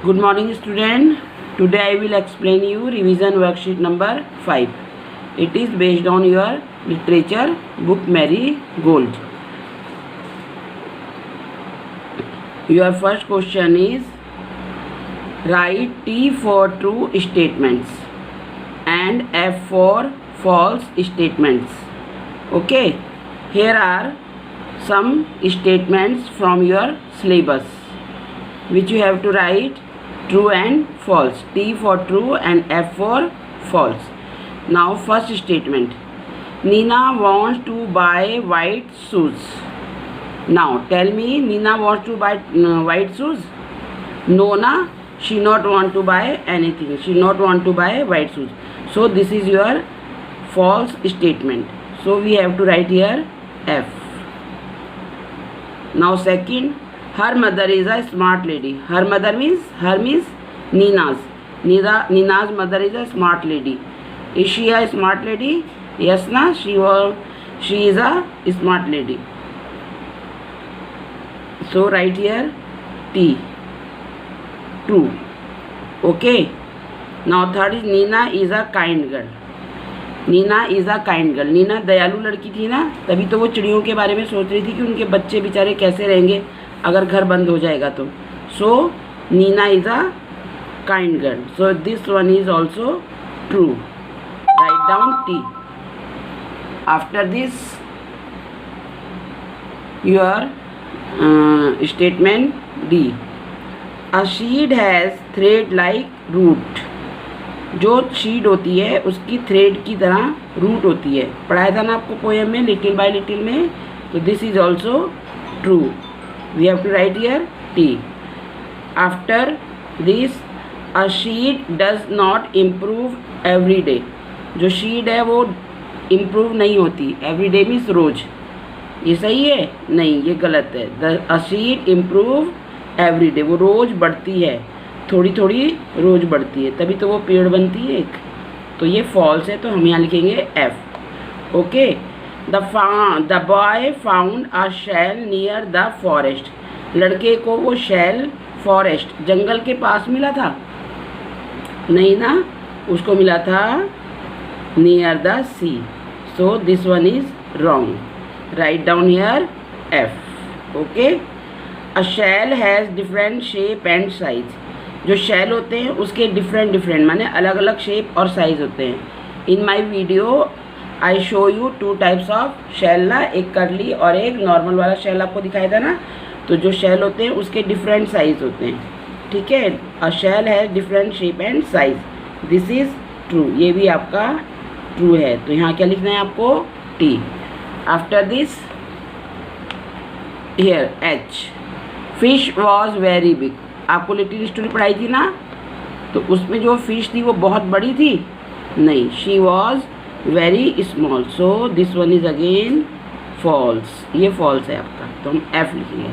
Good morning student. Today I will explain you revision worksheet number 5. It is based on your literature book Marigold. Your first question is write T for true statements and F for false statements. Okay, here are some statements from your syllabus which you have to write true and false. T for true and F for false. Now first statement, Nina wants to buy white shoes. Now tell me, Nina wants to buy white shoes? No, na, she not want to buy anything. She not want to buy white shoes. So this is your false statement. So we have to write here F. Now second, her mother is a smart lady. Her mother means, her means Nina's. Nina's mother is a smart lady. Is she a smart lady? Yes, na, she is a smart lady. So write here T. True. Okay. Now third is Nina is a kind girl. Nina is a kind girl. Nina दयालु लड़की थी ना, तभी तो वो चिड़ियों के बारे में सोच रही थी कि उनके बच्चे बेचारे कैसे रहेंगे अगर घर बंद हो जाएगा तो. So Neena is a kind girl. So this one is also true. Write down T. After this your statement D. A seed has thread like root. जो शीड होती है उसकी थ्रेड की तरह रूट होती है. पढ़ाया था ना आपको पोएम में लिटिल बाय लिटिल में. तो this is also true. We have to write here T. After this a seed does not improve every day. जो शीड है वो इम्प्रूव नहीं होती. एवरी डे मीन्स रोज. ये सही है? नहीं, ये गलत है. A seed improve every day. वो रोज बढ़ती है, थोड़ी थोड़ी रोज बढ़ती है, तभी तो वो पेड़ बनती है एक. तो ये फॉल्स है, तो हम यहाँ लिखेंगे F. Okay. The boy found a shell near the forest. लड़के को वो शेल फॉरेस्ट जंगल के पास मिला था? नहीं ना, उसको मिला था near the sea. So this one is wrong. Write down here F. Okay. A shell has different shape and size. जो शेल होते हैं उसके डिफरेंट माने अलग अलग शेप और साइज़ होते हैं. In my video I show you two types of shell ना. एक करली और एक नॉर्मल वाला शेल आपको दिखाया था ना. तो जो शेल होते हैं उसके डिफरेंट साइज़ होते हैं. ठीक है. अ शेल है different shape and size. This is true. ये भी आपका ट्रू है. तो यहाँ क्या लिखना है आपको? T. After this here H. Fish was very big. आपको लिटिल स्टोरी पढ़ाई थी ना, तो उसमें जो फिश थी वो बहुत बड़ी थी? नहीं, she was very small. So this one is again false. ये फॉल्स है आपका, तो हम एफ लिखेंगे.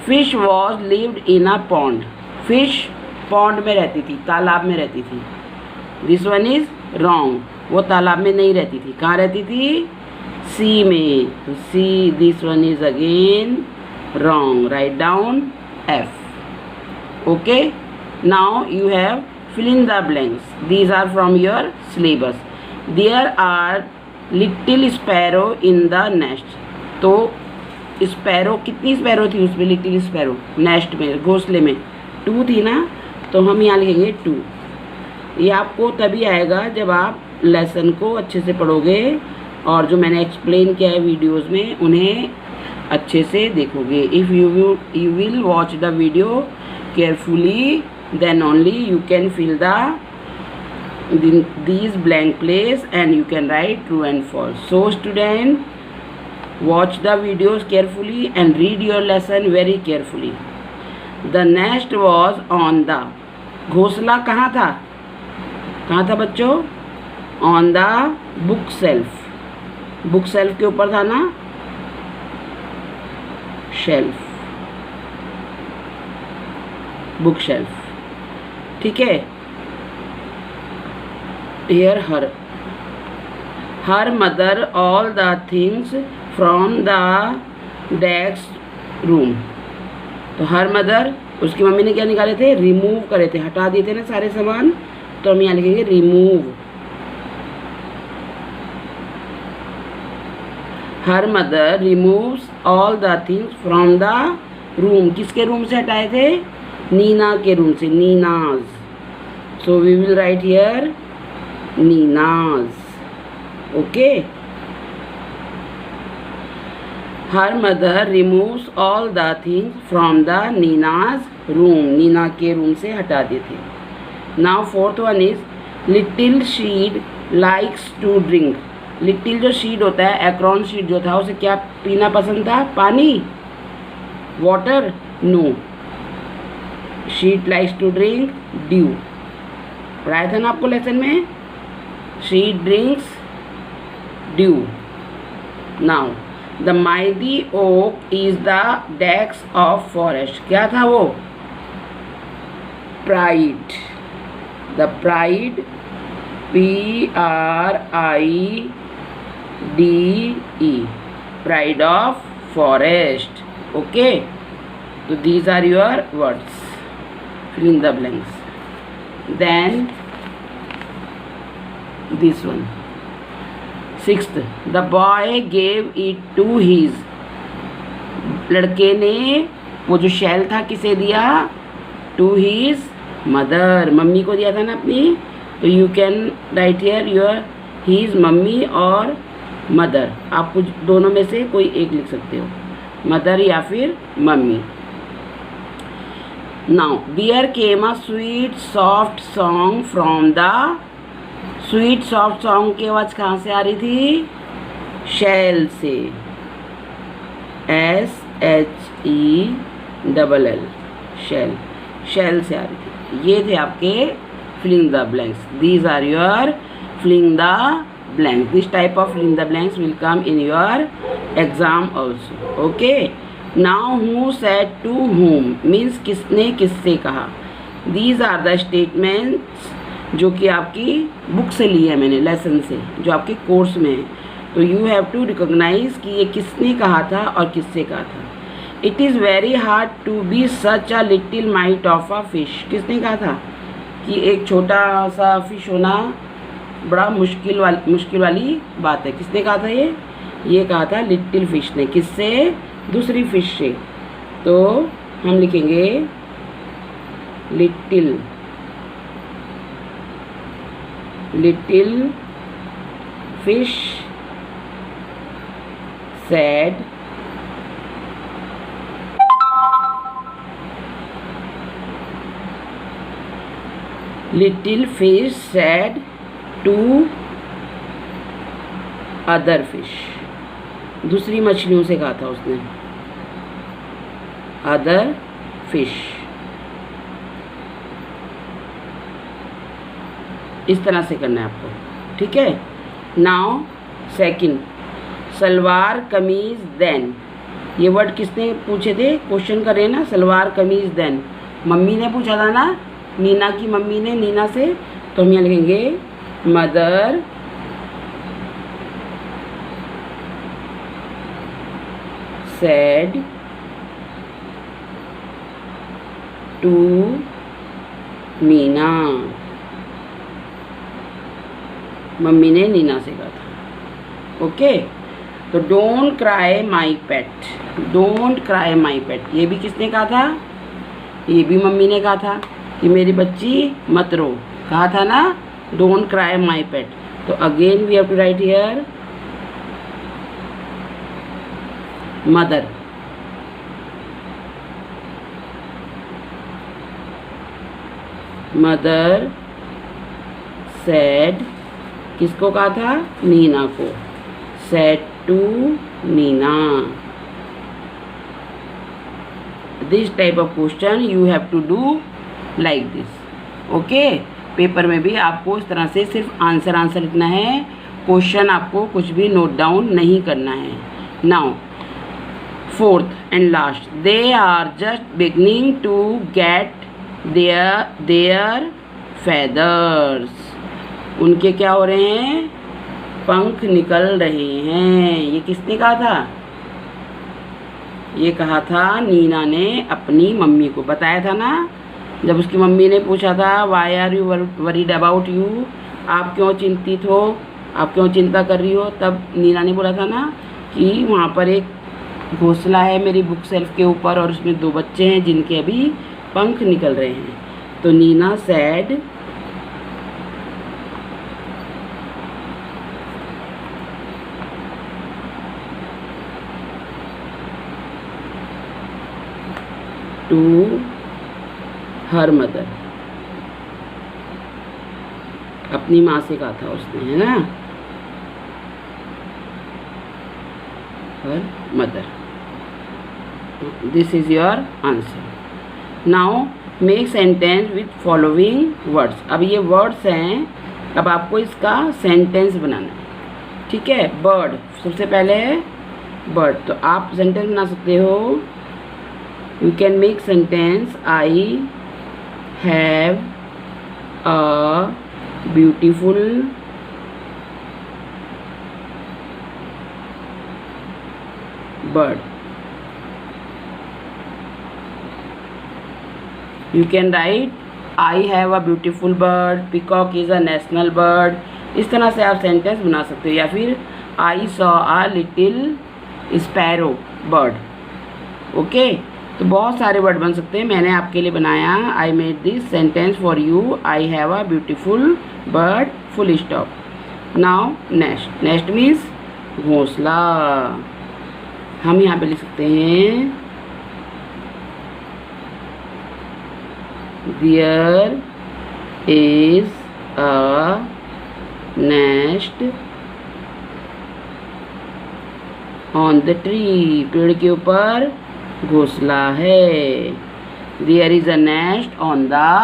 Fish was lived in a pond. Fish pond में रहती थी, तालाब में रहती थी. This one is wrong. वो तालाब में नहीं रहती थी. कहाँ रहती थी? सी में. तो C, this one is again wrong. Write down F. Okay, now you have fill in the blanks. These are from your syllabus. There are little sparrow in the nest. तो स्पैरो, कितनी sparrow थी उसमें? Little sparrow nest में, घोंसले में 2 थी ना. तो हम यहाँ लिखेंगे 2. ये आपको तभी आएगा जब आप लेसन को अच्छे से पढ़ोगे और जो मैंने एक्सप्लेन किया है वीडियोस में उन्हें अच्छे से देखोगे. If you will watch the video carefully, then only you can fill these blank place and you can write true and false. So student, watch the videos carefully and read your lesson very carefully. The nest was on the. घोंसला कहाँ था? कहाँ था बच्चों? On the book shelf. Book shelf के ऊपर था ना. Shelf, book shelf. ठीक है. Here her mother all the things from the desk room. तो हर मदर उसकी मम्मी ने क्या निकाले थे, रिमूव करे थे, हटा दिए थे ना सारे सामान, तो हम यहाँ लिखेंगे remove. Her mother removes all the things from the room. किसके रूम से हटाए थे, नीना के रूम से, Nina's. So we will write here Nina's. Okay, her mother removes all the things from the Nina's room. Nina के रूम से हटा दिए थे। Now fourth one is little seed likes to drink. Little जो शीड होता है, एक्रोन शीड जो था, उसे क्या पीना पसंद था, पानी, water, no. She likes to drink dew. पढ़ाया था ना आपको लेसन में, she drinks dew. Now the mighty oak is the decks of forest. क्या था वो, pride. The pride, PRIDE, pride of forest. Okay, तो these are your words, fill in the blanks. Then this one, sixth, the boy gave it to his। लड़के ने वो जो shell था किसे दिया, to his mother, मम्मी को दिया था ना अपनी। तो you can write here your his mummy और मदर। आप कुछ दोनों में से कोई एक लिख सकते हो, मदर या फिर mummy. Now there came a sweet soft song from the। Sweet soft song की आवाज़ कहाँ से आ रही थी, शेल से, SHELL, शेल, शेल से आ रही थी। ये थे आपके filling the blanks. These are your filling the blanks. This type of filling the blanks will come in your exam also. Okay, now who said to whom means किसने किससे कहा। These are the statements जो कि आपकी book से ली है मैंने, lesson से, जो आपके कोर्स में है। तो यू हैव टू रिकॉग्नाइज कि ये किसने कहा था और किससे कहा था। It is very hard to be such a little mite of a fish. किसने कहा था कि एक छोटा सा फिश होना बड़ा मुश्किल वाली बात है। किसने कहा था ये कहा था लिटिल फिश ने। किससे, दूसरी फिश से। तो हम लिखेंगे little fish said little fish said to other fish। दूसरी मछलियों से कहा था उसने, अदर फिश। इस तरह से करना है आपको, ठीक है। Now second, salwar kameez then. ये वर्ड किसने पूछे थे, क्वेश्चन कर रहे हैं ना, सलवार कमीज देन। मम्मी ने पूछा था ना, नीना की मम्मी ने नीना से। तो हम यहाँ लिखेंगे mother said to Neena. Mummy ने नीना से कहा था। ओके, तो don't cry my pet. Don't cry my pet, ये भी किसने कहा था, ये भी मम्मी ने कहा था कि मेरी बच्ची मत रो। कहा था ना, डोंट क्राई माई पेट। तो again we have to write here mother. Mother said, किसको कहा था, नीना को, said to Nina. This type of question you have to do like this. Okay, paper में भी आपको इस तरह से सिर्फ आंसर लिखना है, क्वेश्चन आपको कुछ भी नोट डाउन नहीं करना है। Now fourth and last, they are just beginning to get their feathers. उनके क्या हो रहे हैं, पंख निकल रहे हैं। ये किसने कहा था, ये कहा था नीना ने अपनी मम्मी को, बताया था ना। जब उसकी मम्मी ने पूछा था why are you worried about you, आप क्यों चिंतित हो, आप क्यों चिंता कर रही हो, तब नीना ने बोला था ना कि वहाँ पर एक घोंसला है मेरी बुक शेल्फ के ऊपर और उसमें 2 बच्चे हैं जिनके अभी पंख निकल रहे हैं। तो Nina said to her mother, अपनी माँ से कहा था उसने, है ना, her mother. This is your answer. Now make sentence with following words. अब ये वर्ड्स हैं, अब आपको इसका सेंटेंस बनाना है, ठीक है। बर्ड सबसे पहले है बर्ड, तो आप सेंटेंस बना सकते हो। You can make sentence I have a beautiful bird. You can write I have a beautiful bird, peacock is a national bird। इस तरह से आप सेंटेंस बना सकते हो। या फिर I saw a little sparrow bird। Okay, तो बहुत सारे वर्ड बन सकते हैं। मैंने आपके लिए बनाया I made this sentence for you, I have a beautiful bird full stop। Now nest, nest means घोंसला। हम यहाँ पे लिख सकते हैं There is a nest on the tree। पेड़ के ऊपर घोंसला है। There is a nest on the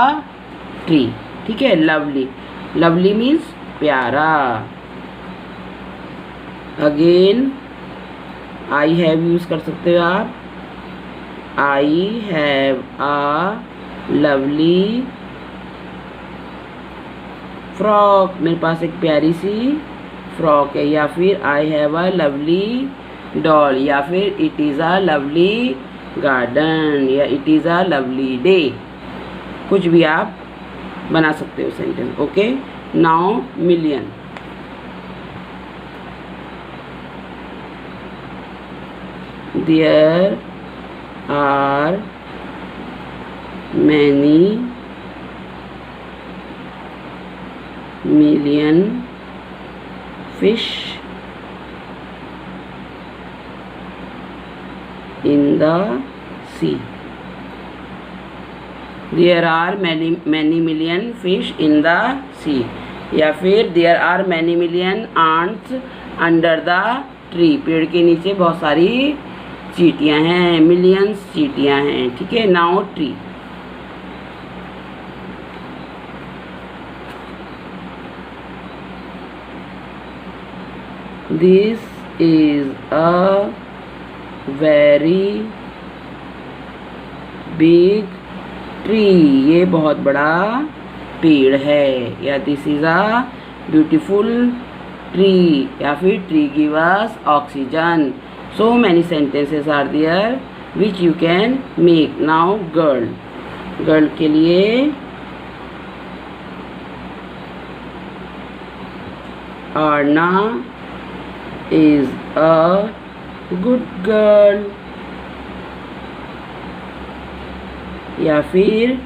tree। ठीक है। लवली, लवली मीन्स प्यारा। अगेन आई हैव यूज़ कर सकते हो आप। I have a lovely frock, मेरे पास एक प्यारी सी फ्रॉक है। या फिर I have a lovely doll, या फिर it is a lovely garden, या it is a lovely day. कुछ भी आप बना सकते हो sentence. Okay, now million. There are many million fish in the sea। There are many million fish in the sea। या फिर there are many million ants under the tree। पेड़ के नीचे बहुत सारी चींटियाँ हैं, मिलियंस चींटियाँ हैं। ठीक है। Now tree. This is a very big tree. ये बहुत बड़ा पेड़ है। या this is a beautiful tree, या फिर tree give us oxygen. So many sentences are there which you can make। Now girl, girl के लिए Arna is a good girl। या फिर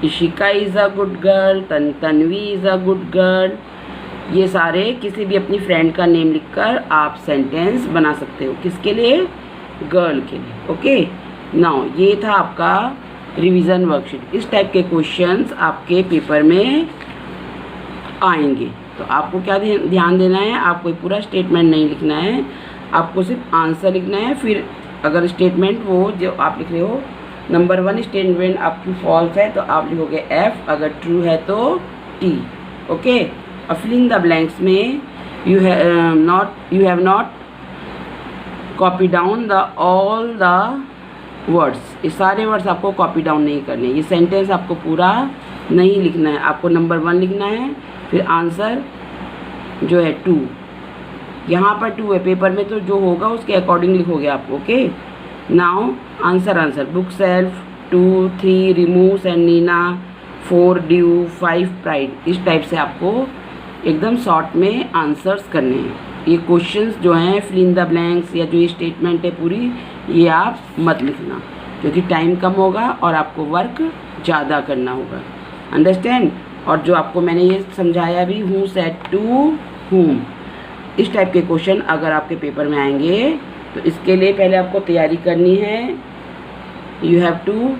Ishika is a good girl, Tanvi is a good girl. ये सारे किसी भी अपनी फ्रेंड का नेम लिखकर आप सेंटेंस बना सकते हो। किसके लिए? गर्ल के लिए। ओके। नाउ ये था आपका रिवीजन वर्कशीट। इस टाइप के क्वेश्चंस आपके पेपर में आएंगे। तो आपको क्या ध्यान देना है, आपको पूरा स्टेटमेंट नहीं लिखना है, आपको सिर्फ आंसर लिखना है। फिर अगर स्टेटमेंट वो जो आप लिख रहे हो, नंबर 1 स्टेटमेंट आपकी फॉल्स है तो आप लिखोगे F, अगर ट्रू है तो T। Okay. Filling the blanks में you have not copy down the all the words. ये सारे वर्ड्स आपको कॉपी डाउन नहीं करने। ये सेंटेंस आपको पूरा नहीं लिखना है, आपको नंबर 1 लिखना है। फिर आंसर जो है 2, यहाँ पर 2 है, पेपर में तो जो होगा उसके अकॉर्डिंग लिखोगे आप। Okay. Now answer book self, 2, 3 removes and Nina, 4 due, 5 pride. इस टाइप से आपको एकदम शॉर्ट में आंसर्स करने हैं। ये क्वेश्चंस जो हैं फिल इन द ब्लैंक्स या जो ये स्टेटमेंट है पूरी, ये आप मत लिखना क्योंकि टाइम कम होगा और आपको वर्क ज़्यादा करना होगा। अंडरस्टैंड। और जो आपको मैंने ये समझाया भी, हूँ सेड टू हूम, इस टाइप के क्वेश्चन अगर आपके पेपर में आएंगे तो इसके लिए पहले आपको तैयारी करनी है। You have to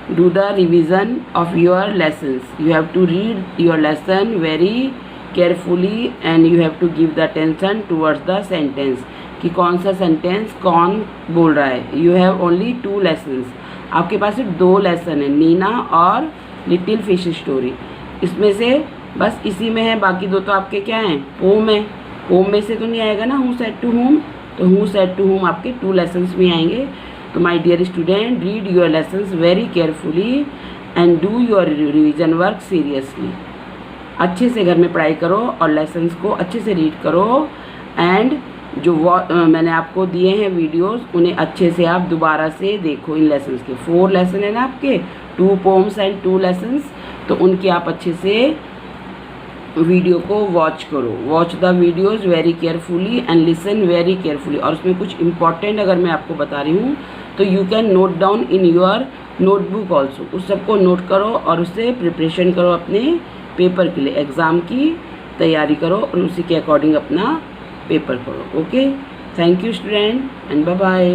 do the revision of your lessons. You have to read your lesson very carefully and you have to give the attention towards the sentence कि कौन सा सेंटेंस कौन बोल रहा है। You have only 2 lessons. आपके पास सिर्फ 2 lesson है, नीना और लिटिल फिश स्टोरी। इसमें से बस इसी में है, बाकी 2 तो आपके क्या हैं, पोम है। पोम में से तो नहीं आएगा ना हूँ सेड टू होम, तो हूँ सेड टू होम आपके 2 लेसन्स में आएंगे। तो my dear student, read your lessons very carefully and do your revision work seriously. अच्छे से घर में पढ़ाई करो और लेसन्स को अच्छे से रीड करो एंड जो मैंने आपको दिए हैं वीडियोस उन्हें अच्छे से आप दोबारा से देखो। इन लेसन्स के 4 लेसन है ना आपके, 2 पोम्स एंड 2 लेसन्स, तो उनके आप अच्छे से वीडियो को वॉच करो। Watch the videos very carefully and listen very carefully. और उसमें कुछ इंपॉर्टेंट अगर मैं आपको बता रही हूँ तो you can note down in your notebook also. उस सबको नोट करो और उससे प्रिपरेशन करो अपने पेपर के लिए, एग्ज़ाम की तैयारी करो और उसी के अकॉर्डिंग अपना पेपर करो। Okay, thank you student and bye bye.